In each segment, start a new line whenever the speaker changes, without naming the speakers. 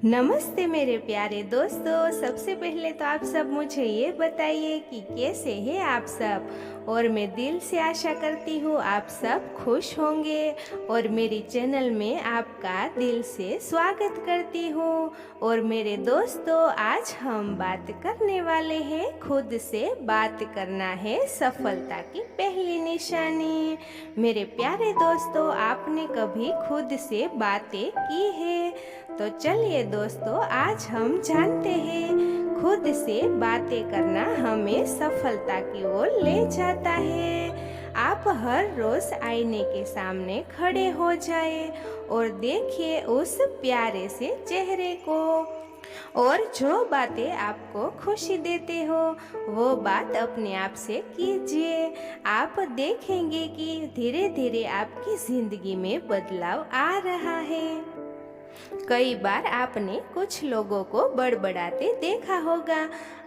नमस्ते मेरे प्यारे दोस्तों। सबसे पहले तो आप सब मुझे ये बताइए कि कैसे हैं आप सब। और मैं दिल से आशा करती हूँ आप सब खुश होंगे और मेरी चैनल में आपका दिल से स्वागत करती हूँ। और मेरे दोस्तों, आज हम बात करने वाले हैं खुद से बात करना है सफलता की पहली निशानी। मेरे प्यारे दोस्तों, आपने कभी खुद से बातें की है? तो चलिए दोस्तों, आज हम जानते हैं खुद से बातें करना हमें सफलता की ओर ले जाता है। आप हर रोज आईने के सामने खड़े हो जाए और देखिए उस प्यारे से चेहरे को, और जो बातें आपको खुशी देते हो वो बात अपने आप से कीजिए। आप देखेंगे कि धीरे धीरे आपकी जिंदगी में बदलाव आ रहा है। कई बार आपने कुछ लोगों को बड़बड़ाते देखा होगा।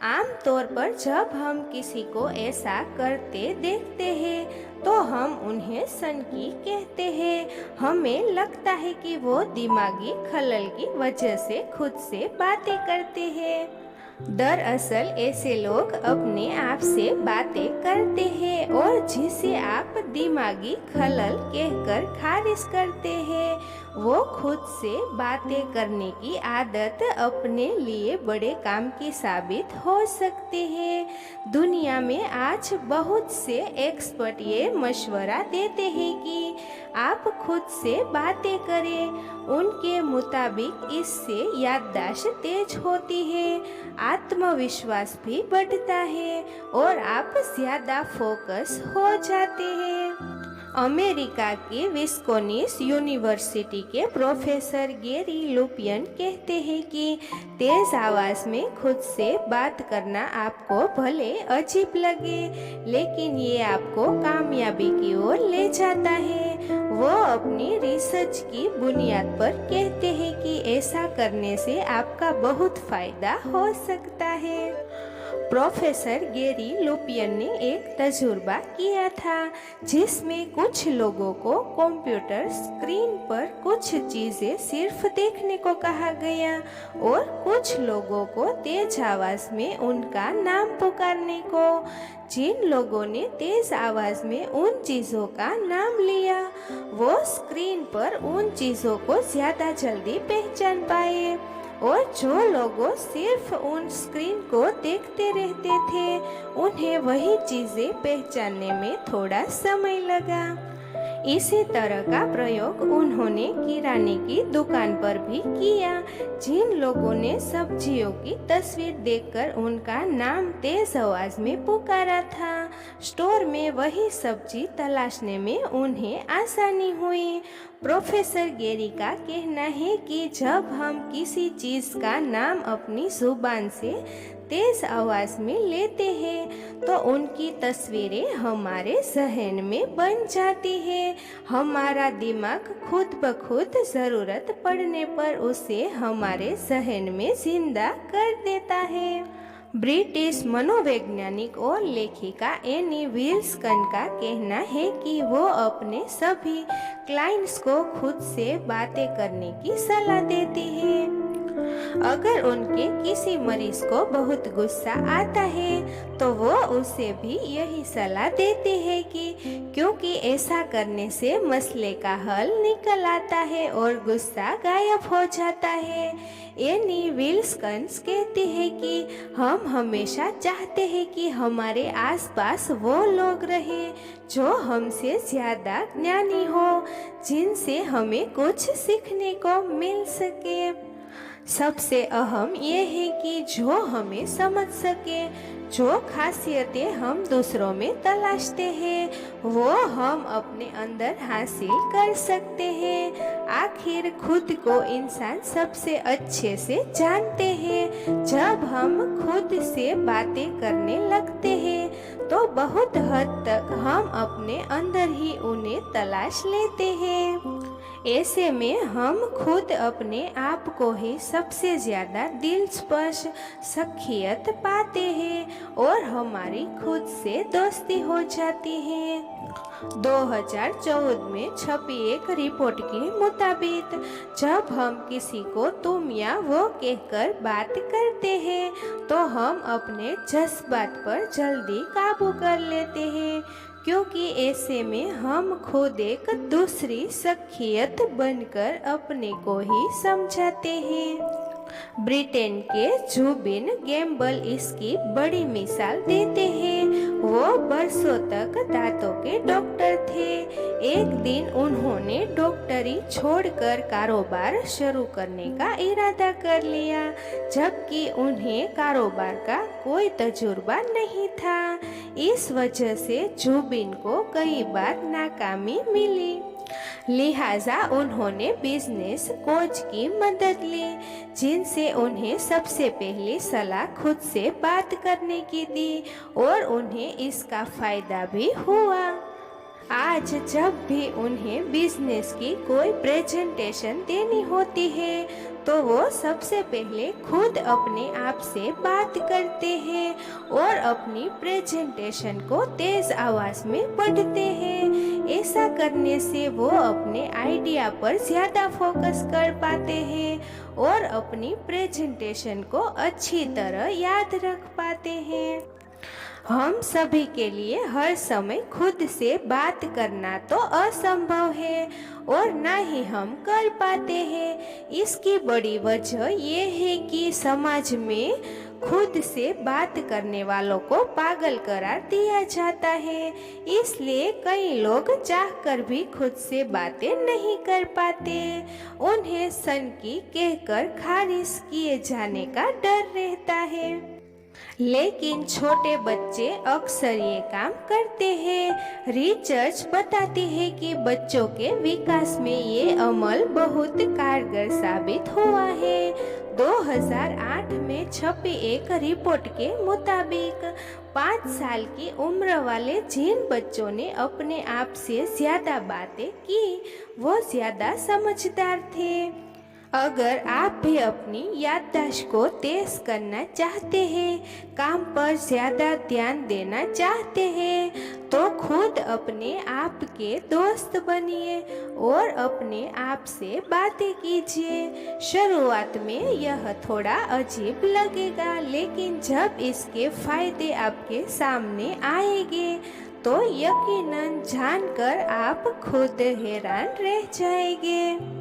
आमतौर पर जब हम किसी को ऐसा करते देखते हैं तो हम उन्हें सनकी कहते हैं। हमें लगता है कि वो दिमागी खलल की वजह से खुद से बातें करते हैं। दरअसल ऐसे लोग अपने आप से बातें करते हैं और जिसे आप दिमागी खलल कहकर खारिज करते हैं, वो खुद से बातें करने की आदत अपने लिए बड़े काम की साबित हो सकती है। दुनिया में आज बहुत से एक्सपर्ट ये मशवरा देते हैं कि आप खुद से बातें करें। उनके मुताबिक इससे याददाश्त तेज होती है, आत्मविश्वास भी बढ़ता है और आप ज्यादा फोकस हो जाते हैं। अमेरिका की विस्कोनिस यूनिवर्सिटी के प्रोफेसर गेरी लुपियन कहते हैं कि तेज आवाज में खुद से बात करना आपको भले अजीब लगे, लेकिन ये आपको कामयाबी की ओर ले जाता है। वो अपनी रिसर्च की बुनियाद पर कहते हैं कि ऐसा करने से आपका बहुत फायदा हो सकता है। प्रोफेसर गेरी लुपियन ने एक तजुर्बा किया था जिसमें कुछ लोगों को कंप्यूटर स्क्रीन पर कुछ चीजें सिर्फ देखने को कहा गया और कुछ लोगों को तेज आवाज में उनका नाम पुकारने को। जिन लोगों ने तेज आवाज में उन चीजों का नाम लिया, वो स्क्रीन पर उन चीजों को ज्यादा जल्दी पहचान पाए, और जो लोग सिर्फ उन स्क्रीन को देखते रहते थे, उन्हें वही चीजें पहचानने में थोड़ा समय लगा। इसी तरह का प्रयोग उन्होंने किराने की दुकान पर भी किया। जिन लोगों ने सब्जियों की तस्वीर देखकर उनका नाम तेज आवाज में पुकारा था, स्टोर में वही सब्जी तलाशने में उन्हें आसानी हुई। प्रोफेसर गेरी का कहना है कि जब हम किसी चीज का नाम अपनी जुबान से तेज आवाज में लेते हैं तो उनकी तस्वीरें हमारे जहन में बन जाती है। हमारा दिमाग खुद ब खुद जरूरत पड़ने पर उसे हमारे जहन में जिंदा कर देता है। ब्रिटिश मनोवैज्ञानिक और लेखिका एनी विल्सन का कहना है कि वो अपने सभी क्लाइंट्स को खुद से बातें करने की सलाह देती है। अगर उनके किसी मरीज को बहुत गुस्सा आता है तो वो उसे भी यही सलाह देते हैं कि क्योंकि ऐसा करने से मसले का हल निकल आता है और गुस्सा गायब हो जाता है। एनी विल्सन कहते हैं कि हम हमेशा चाहते हैं कि हमारे आसपास वो लोग रहे जो हमसे ज्यादा ज्ञानी हो, जिनसे हमें कुछ सीखने को मिल सके। सबसे अहम ये है कि जो हमें समझ सके। जो खासियतें हम दूसरों में तलाशते हैं वो हम अपने अंदर हासिल कर सकते हैं। आखिर खुद को इंसान सबसे अच्छे से जानते हैं। जब हम खुद से बातें करने लगते हैं तो बहुत हद तक हम अपने अंदर ही उन्हें तलाश लेते हैं। ऐसे में हम खुद अपने आप को ही सबसे ज़्यादा दिलस्पर्श शख्सियत पाते हैं और हमारी खुद से दोस्ती हो जाती है। 2014 में छपी एक रिपोर्ट के मुताबिक जब हम किसी को तुम या वो कहकर बात करते हैं तो हम अपने जज्बात पर जल्दी काबू कर लेते हैं, क्योंकि ऐसे में हम खुद एक दूसरी शख्सियत बनकर अपने को ही समझाते हैं। ब्रिटेन के जुबिन गैम्बल इसकी बड़ी मिसाल देते हैं। वो बरसों तक दांतों के डॉक्टर थे। एक दिन उन्होंने डॉक्टरी छोड़कर कारोबार शुरू करने का इरादा कर लिया, जबकि उन्हें कारोबार का कोई तजुर्बा नहीं था। इस वजह से जुबिन को कई बार नाकामी मिली, लिहाजा उन्होंने बिजनेस कोच की मदद ली, जिनसे उन्हें सबसे पहली सलाह खुद से बात करने की दी और उन्हें इसका फायदा भी हुआ। आज जब भी उन्हें बिजनेस की कोई प्रेजेंटेशन देनी होती है तो वो सबसे पहले खुद अपने आप से बात करते हैं और अपनी प्रेजेंटेशन को तेज आवाज में पढ़ते हैं। ऐसा करने से वो अपने आइडिया पर ज़्यादा फोकस कर पाते हैं और अपनी प्रेजेंटेशन को अच्छी तरह याद रख पाते हैं। हम सभी के लिए हर समय खुद से बात करना तो असंभव है और ना ही हम कर पाते हैं। इसकी बड़ी वजह ये है कि समाज में खुद से बात करने वालों को पागल करार दिया जाता है, इसलिए कई लोग चाहकर भी खुद से बातें नहीं कर पाते। उन्हें सनकी कहकर खारिज किए जाने का डर रहता है। लेकिन छोटे बच्चे अक्सर ये काम करते हैं। रिसर्च बताती है कि बच्चों के विकास में ये अमल बहुत कारगर साबित हुआ है। 2008 में छपी एक रिपोर्ट के मुताबिक 5 साल की उम्र वाले जिन बच्चों ने अपने आप से ज्यादा बातें की वो ज्यादा समझदार थे। अगर आप भी अपनी याददाश्त को तेज करना चाहते हैं, काम पर ज़्यादा ध्यान देना चाहते हैं, तो खुद अपने आप के दोस्त बनिए और अपने आप से बातें कीजिए। शुरुआत में यह थोड़ा अजीब लगेगा, लेकिन जब इसके फायदे आपके सामने आएंगे तो यकीनन जानकर आप खुद हैरान रह जाएंगे।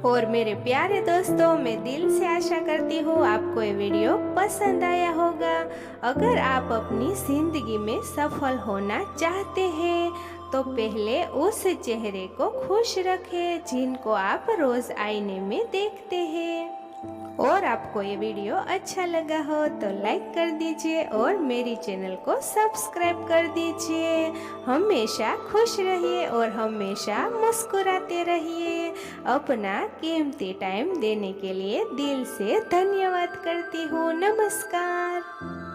और मेरे प्यारे दोस्तों, मैं दिल से आशा करती हूँ आपको ये वीडियो पसंद आया होगा। अगर आप अपनी ज़िंदगी में सफल होना चाहते हैं तो पहले उस चेहरे को खुश रखें जिनको आप रोज़ आईने में देखते हैं। और आपको ये वीडियो अच्छा लगा हो तो लाइक कर दीजिए और मेरी चैनल को सब्सक्राइब कर दीजिए। हमेशा खुश रहिए और हमेशा मुस्कुराते रहिए। अपना कीमती टाइम देने के लिए दिल से धन्यवाद करती हूँ। नमस्कार।